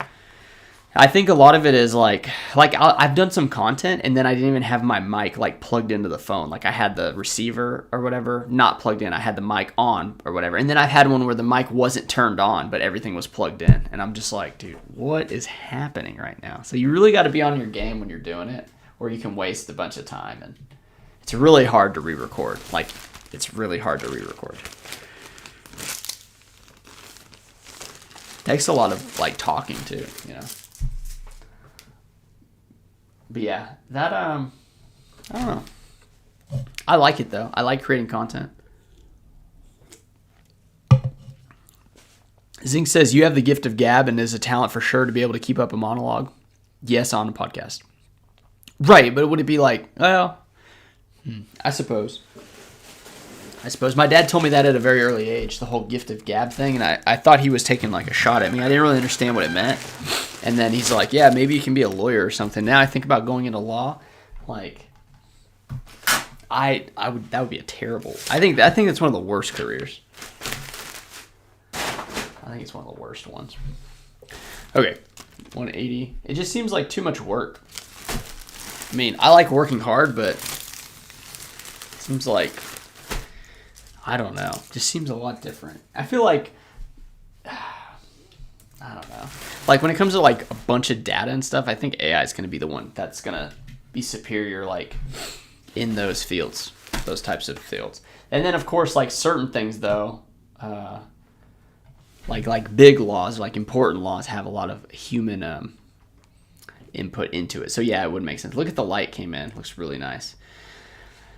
I think a lot of it is like I've done some content and then I didn't even have my mic like plugged into the phone. Like I had the receiver or whatever not plugged in. I had the mic on or whatever. And then I've had one where the mic wasn't turned on, but everything was plugged in. And I'm just like, dude, what is happening right now? So you really got to be on your game when you're doing it, or you can waste a bunch of time. And it's really hard to re-record. Like, it's really hard to re-record. Takes a lot of like talking too, you know. But yeah, that, I don't know. I like it though. I like creating content. Zink says, you have the gift of gab and is a talent for sure to be able to keep up a monologue. Yes, on a podcast. Right, but would it be like, well, I suppose. My dad told me that at a very early age, the whole gift of gab thing, and I thought he was taking like a shot at me. I didn't really understand what it meant. And then he's like, yeah, maybe you can be a lawyer or something. Now I think about going into law, like that would be a terrible. I think that's one of the worst careers. I think it's one of the worst ones. Okay, 180. It just seems like too much work. I mean, I like working hard, but it seems like, I don't know. It just seems a lot different. I feel like, I don't know. Like when it comes to like a bunch of data and stuff, I think AI is going to be the one that's going to be superior, like in those fields, those types of fields. And then of course, like certain things though, like big laws, like important laws have a lot of human input into it. So yeah, it would make sense. Look at the light came in. Looks really nice.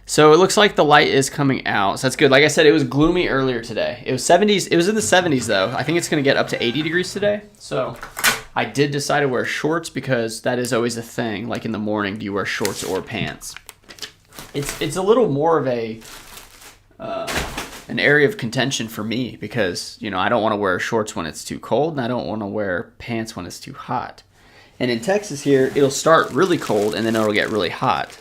So it looks like the light is coming out. So that's good. Like I said, it was gloomy earlier today. It was 70s. It was in the 70s though. I think it's going to get up to 80 degrees today. So I did decide to wear shorts because that is always a thing. Like in the morning, do you wear shorts or pants? It's a little more of an area of contention for me because, you know, I don't want to wear shorts when it's too cold and I don't want to wear pants when it's too hot. And in Texas here, it'll start really cold and then it'll get really hot.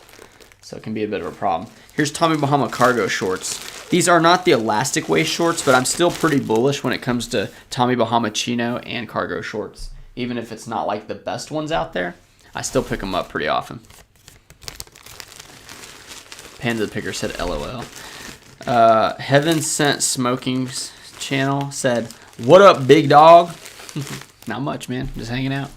So it can be a bit of a problem. Here's Tommy Bahama cargo shorts. These are not the elastic waist shorts, but I'm still pretty bullish when it comes to Tommy Bahama chino and cargo shorts. Even if it's not like the best ones out there, I still pick them up pretty often. Panda the Picker said LOL. Heaven Sent Smoking's channel said, what up, big dog? Not much, man. Just hanging out.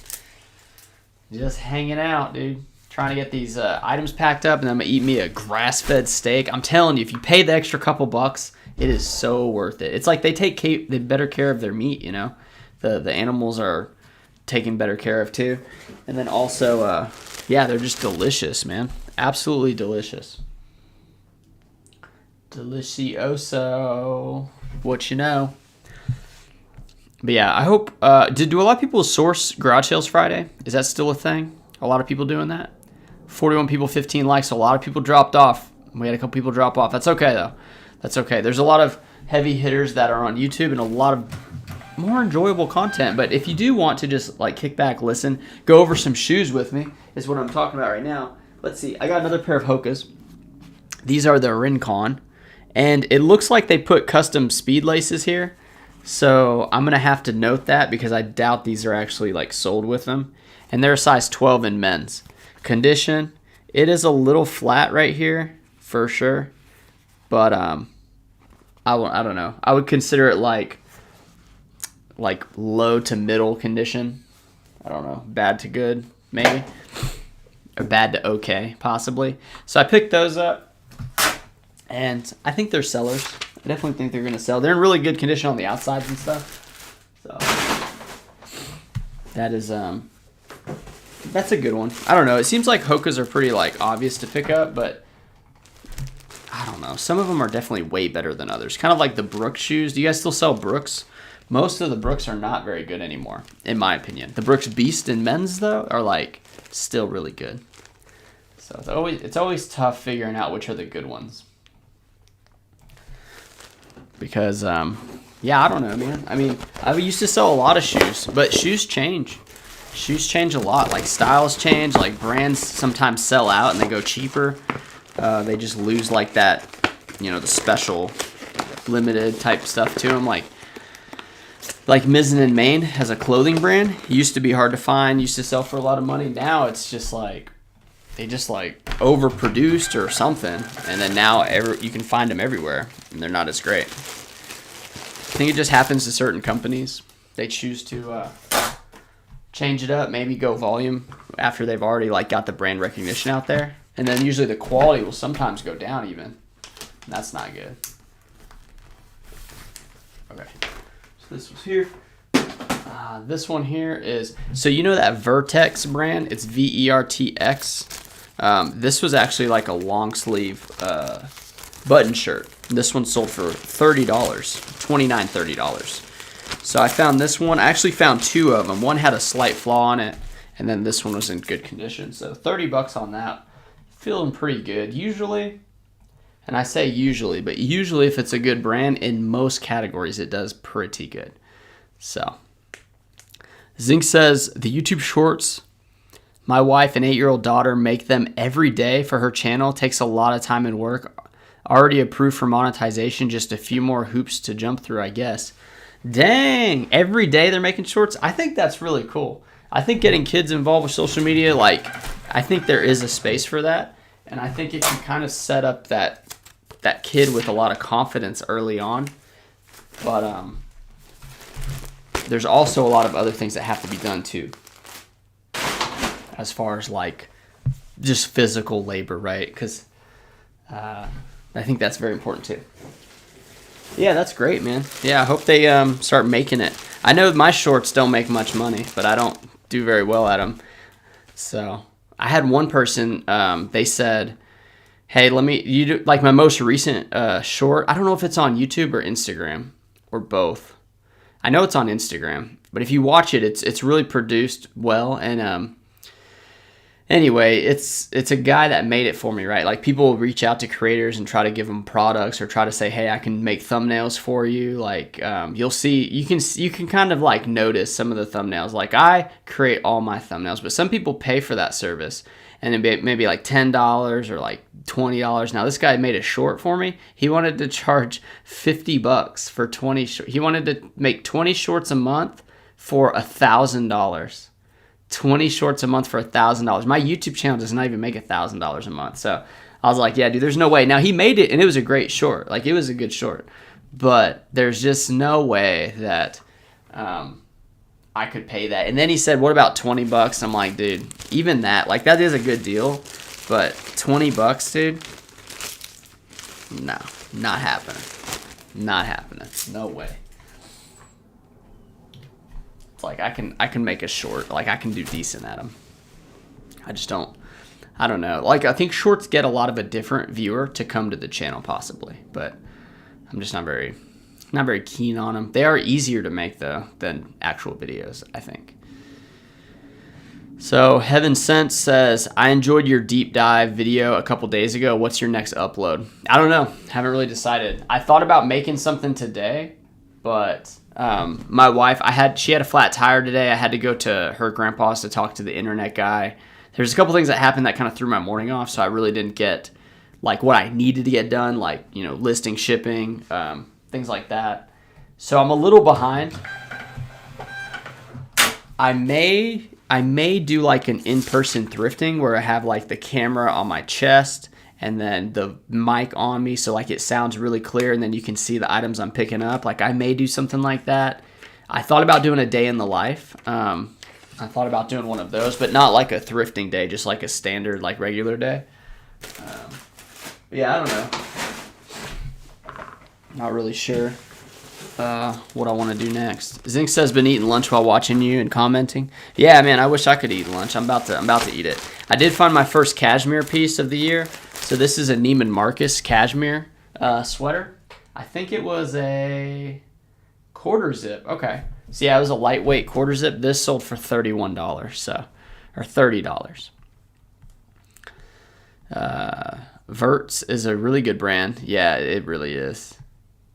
Just hanging out, dude. Trying to get these items packed up, and I'm going to eat me a grass-fed steak. I'm telling you, if you pay the extra couple bucks, it is so worth it. It's like they take better care of their meat, you know? The animals are taken better care of, too. And then also, yeah, they're just delicious, man. Absolutely delicious. Delicioso. What you know. But yeah, I hope, do a lot of people source garage sales Friday? Is that still a thing? A lot of people doing that? 41 people, 15 likes. A lot of people dropped off. We had a couple people drop off. That's okay, though. That's okay. There's a lot of heavy hitters that are on YouTube and a lot of more enjoyable content. But if you do want to just like kick back, listen, go over some shoes with me is what I'm talking about right now. Let's see. I got another pair of Hokas. These are the Rincon. And it looks like they put custom speed laces here. So I'm going to have to note that because I doubt these are actually like sold with them. And they're a size 12 in men's. Condition, it is a little flat right here for sure. But I don't know. I would consider it like low to middle condition. I don't know. Bad to good, maybe. Or bad to okay, possibly. So I picked those up. And I think they're sellers. I definitely think they're going to sell. They're in really good condition on the outsides and stuff. So that is that's a good one. I don't know. It seems like Hokas are pretty like obvious to pick up, but I don't know. Some of them are definitely way better than others. Kind of like the Brooks shoes. Do you guys still sell Brooks? Most of the Brooks are not very good anymore, in my opinion. The Brooks Beast in men's though are like still really good. So it's always tough figuring out which are the good ones. Because, yeah, I don't know, man. I mean, I used to sell a lot of shoes, but shoes change. Shoes change a lot. Like, styles change. Like, brands sometimes sell out and they go cheaper. They just lose, like, that, you know, the special limited type stuff to them. Like Mizzen and Main has a clothing brand. It used to be hard to find. Used to sell for a lot of money. Now it's just, like, they just, like, overproduced or something. And then now you can find them everywhere. And they're not as great. I think it just happens to certain companies. They choose to change it up, maybe go volume after they've already like got the brand recognition out there. And then usually the quality will sometimes go down even. And that's not good. Okay. So this was here. This one here is, so you know that Vertex brand? It's VERTX. This was actually like a long sleeve button shirt. This one sold for $30, $29, $30. So I found this one. I actually found two of them. One had a slight flaw on it, and then this one was in good condition. So $30 on that. Feeling pretty good. Usually, and I say usually, but usually if it's a good brand, in most categories it does pretty good. So Zinc says, the YouTube shorts, my wife and 8-year-old daughter make them every day for her channel. Takes a lot of time and work. Already approved for monetization. Just a few more hoops to jump through, I guess. Dang, every day they're making shorts. I think that's really cool. I think getting kids involved with social media, like, I think there is a space for that, and I think it can kind of set up that kid with a lot of confidence early on. But there's also a lot of other things that have to be done too, as far as like just physical labor, right? Because I think that's very important too. Yeah, that's great, man. Yeah, I hope they start making it. I know my shorts don't make much money, but I don't do very well at them. So I had one person, they said, hey, you do like my most recent short. I don't know if it's on YouTube or Instagram or both. I know it's on Instagram, but if you watch it, it's really produced well. And anyway, it's a guy that made it for me, right? Like people will reach out to creators and try to give them products or try to say, hey, I can make thumbnails for you. Like you'll see, you can kind of like notice some of the thumbnails. Like I create all my thumbnails, but some people pay for that service. And it'd maybe like $10 or like $20. Now this guy made a short for me. He wanted to charge $50 for 20. He wanted to make 20 shorts a month for $1,000. 20 shorts a month for $1,000. My YouTube channel does not even make $1,000 a month. So I was like, yeah, dude, there's no way. Now he made it and it was a great short. Like it was a good short, but there's just no way that I could pay that. And then he said, what about $20? I'm like, dude, even that, like that is a good deal, but $20, dude, no, not happening. Not happening. No way. It's like I can make a short, like I can do decent at them. I don't know. Like I think shorts get a lot of a different viewer to come to the channel possibly, but I'm just not very keen on them. They are easier to make though than actual videos, I think. So Heaven Sent says, I enjoyed your deep dive video a couple days ago. What's your next upload? I don't know. Haven't really decided. I thought about making something today, but my wife, she had a flat tire today. I had to go to her grandpa's to talk to the internet guy. There's a couple things that happened that kind of threw my morning off, so I really didn't get like what I needed to get done, like, you know, listing, shipping, things like that. So I'm a little behind. I may do like an in-person thrifting where I have like the camera on my chest and then the mic on me, so like it sounds really clear and then you can see the items I'm picking up. Like I may do something like that. I thought about doing a day in the life. I thought about doing one of those, but not like a thrifting day, just like a standard, like regular day. Yeah, I don't know. Not really sure what I want to do next. Zinc says, been eating lunch while watching you and commenting. Yeah, man, I wish I could eat lunch. I'm about to eat it. I did find my first cashmere piece of the year. So this is a Neiman Marcus cashmere sweater. I think it was a quarter zip. Okay. So yeah, it was a lightweight quarter zip. This sold for $31, so, or $30. Verts is a really good brand. Yeah, it really is.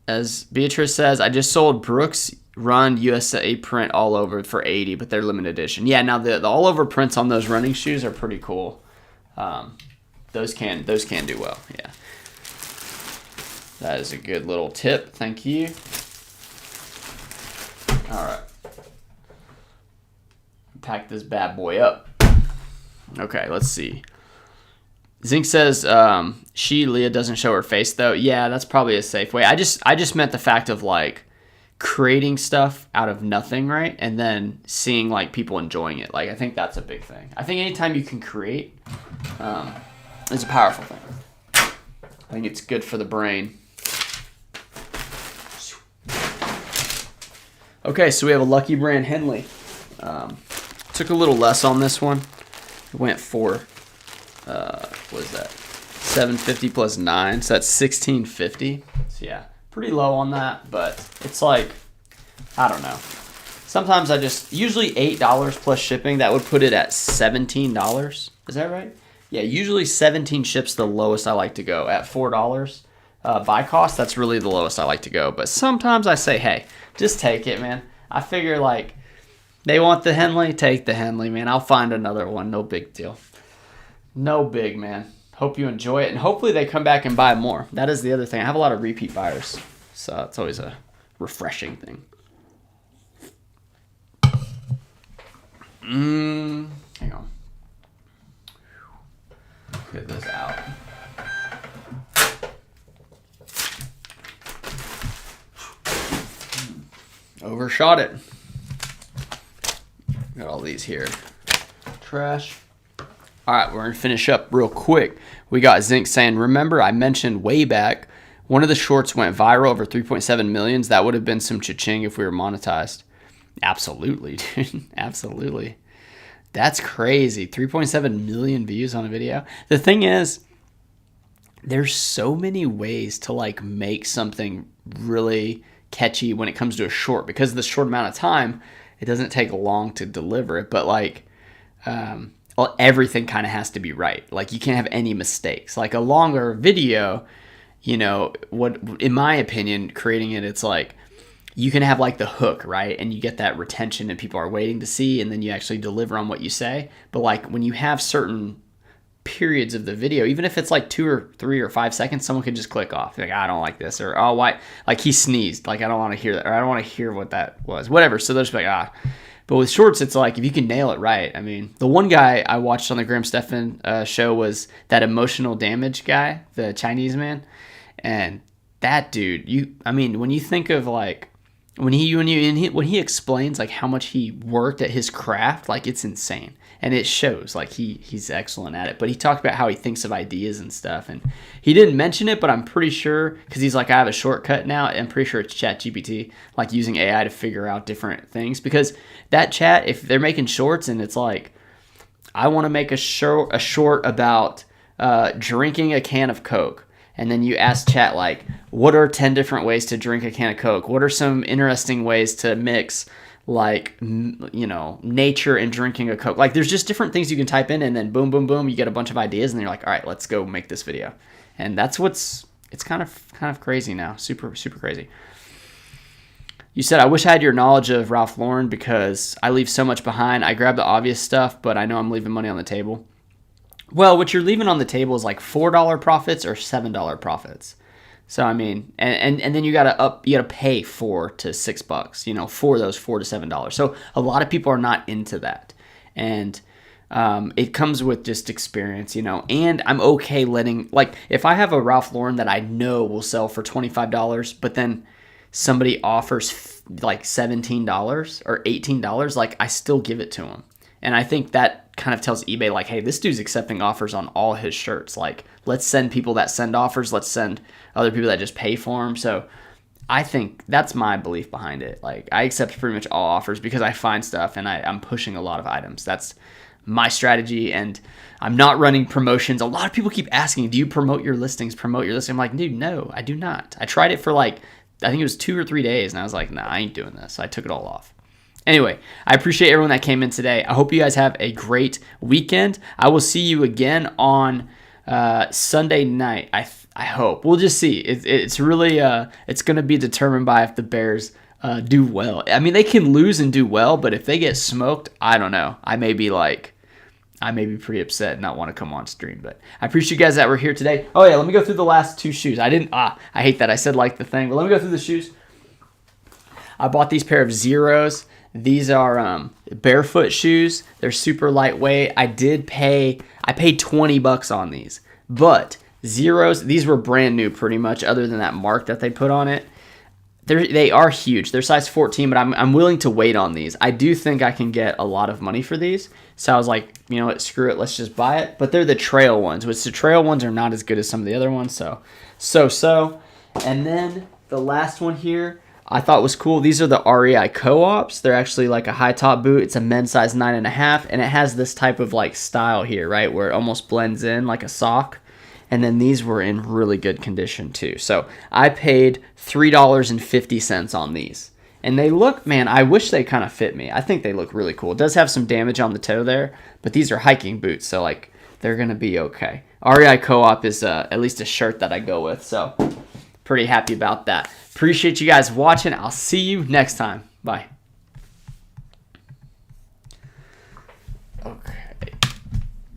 As Beatrice says, I just sold Brooks Run USA print all over for $80, but they're limited edition. Yeah, now the all over prints on those running shoes are pretty cool. Those can do well. Yeah, that is a good little tip. Thank you. All right, pack this bad boy up. Okay, let's see. Zinc says Leah doesn't show her face though. Yeah, that's probably a safe way. I just meant the fact of like creating stuff out of nothing, right? And then seeing like people enjoying it. Like I think that's a big thing. I think anytime you can create is a powerful thing. I think it's good for the brain. Okay, so we have a Lucky Brand Henley. Took a little less on this one. It went for what is that? $7.50 plus 9, so that's $16.50. So yeah, pretty low on that, but it's like, I don't know. Sometimes I just, usually $8 plus shipping, that would put it at $17. Is that right? Yeah, usually 17 ships the lowest I like to go. At $4 buy cost, that's really the lowest I like to go. But sometimes I say, hey, just take it, man. I figure like, they want the Henley, take the Henley, man. I'll find another one, no big deal. No big, man. Hope you enjoy it, and hopefully they come back and buy more. That is the other thing. I have a lot of repeat buyers, so it's always a refreshing thing. Hang on. Get this out. Overshot it. Got all these here. Trash. All right, we're going to finish up real quick. We got Zinc saying, remember I mentioned way back, one of the shorts went viral over 3.7 millions. That would have been some cha-ching if we were monetized. Absolutely, dude. Absolutely. That's crazy. 3.7 million views on a video. The thing is, there's so many ways to like make something really catchy when it comes to a short, because of the short amount of time, it doesn't take long to deliver it. But like, well, everything kind of has to be right. Like you can't have any mistakes. Like a longer video, you know, what, in my opinion, creating it, it's like, you can have like the hook, right? And you get that retention and people are waiting to see, and then you actually deliver on what you say. But like when you have certain periods of the video, even if it's like 2 or 3 or 5 seconds, someone could just click off. Like, I don't like this, or oh, why? Like he sneezed. Like I don't want to hear that, or I don't want to hear what that was. Whatever. So they'll just be like, ah. But with shorts, it's like if you can nail it right. I mean, the one guy I watched on the Graham Stephan show was that emotional damage guy, the Chinese man, and that dude. I mean, when you think of like when he explains like how much he worked at his craft, like it's insane, and it shows. Like he's excellent at it. But he talked about how he thinks of ideas and stuff, and he didn't mention it, but I'm pretty sure, because he's like, I have a shortcut now. I'm pretty sure it's ChatGPT, like using AI to figure out different things. Because that chat, if they're making shorts and it's like, I want to make a short about drinking a can of Coke. And then you ask chat, like, what are 10 different ways to drink a can of Coke? What are some interesting ways to mix, like, you know, nature and drinking a Coke? Like, there's just different things you can type in, and then boom, boom, boom, you get a bunch of ideas, and then you're like, all right, let's go make this video. And that's it's kind of crazy now. Super, super crazy. You said, I wish I had your knowledge of Ralph Lauren because I leave so much behind. I grab the obvious stuff, but I know I'm leaving money on the table. Well, what you're leaving on the table is like $4 profits or $7 profits. So I mean, and then you gotta pay $4 to $6, you know, for those $4 to $7. So a lot of people are not into that, and it comes with just experience, you know. And I'm okay letting, like, if I have a Ralph Lauren that I know will sell for $25, but then somebody offers like $17 or $18, like I still give it to them. And I think that kind of tells eBay, like, hey, this dude's accepting offers on all his shirts. Like, let's send people that send offers. Let's send other people that just pay for them. So I think that's my belief behind it. Like, I accept pretty much all offers because I find stuff and I'm pushing a lot of items. That's my strategy, and I'm not running promotions. A lot of people keep asking, do you promote your listings? I'm like, dude, no, I do not. I tried it for like, I think it was 2 or 3 days, and I was like, nah, I ain't doing this. So I took it all off. Anyway, I appreciate everyone that came in today. I hope you guys have a great weekend. I will see you again on Sunday night. I hope. We'll just see. It's really it's going to be determined by if the Bears do well. I mean, they can lose and do well, but if they get smoked, I don't know. I may be pretty upset and not want to come on stream. But I appreciate you guys that were here today. Oh yeah, let me go through the last 2 shoes. I hate that I said like the thing, but let me go through the shoes. I bought these pair of Zeros. These are barefoot shoes. They're super lightweight. I paid $20 on these, but Zeros, these were brand new pretty much, other than that mark that they put on it. They are huge. They're size 14, but I'm willing to wait on these. I do think I can get a lot of money for these. So I was like, you know what, screw it, let's just buy it. But they're the trail ones, which the trail ones are not as good as some of the other ones. So. And then the last one here, I thought was cool. These are the REI Co-ops. They're actually like a high top boot. It's a men's size 9.5, and it has this type of like style here, right, where it almost blends in like a sock. And then these were in really good condition too. So I paid $3.50 on these, And they look, man, I wish they kind of fit me. I think they look really cool. It does have some damage on the toe there, but these are hiking boots, so like they're going to be okay. REI Co-op is at least a shirt that I go with, so pretty happy about that. Appreciate you guys watching. I'll see you next time. Bye.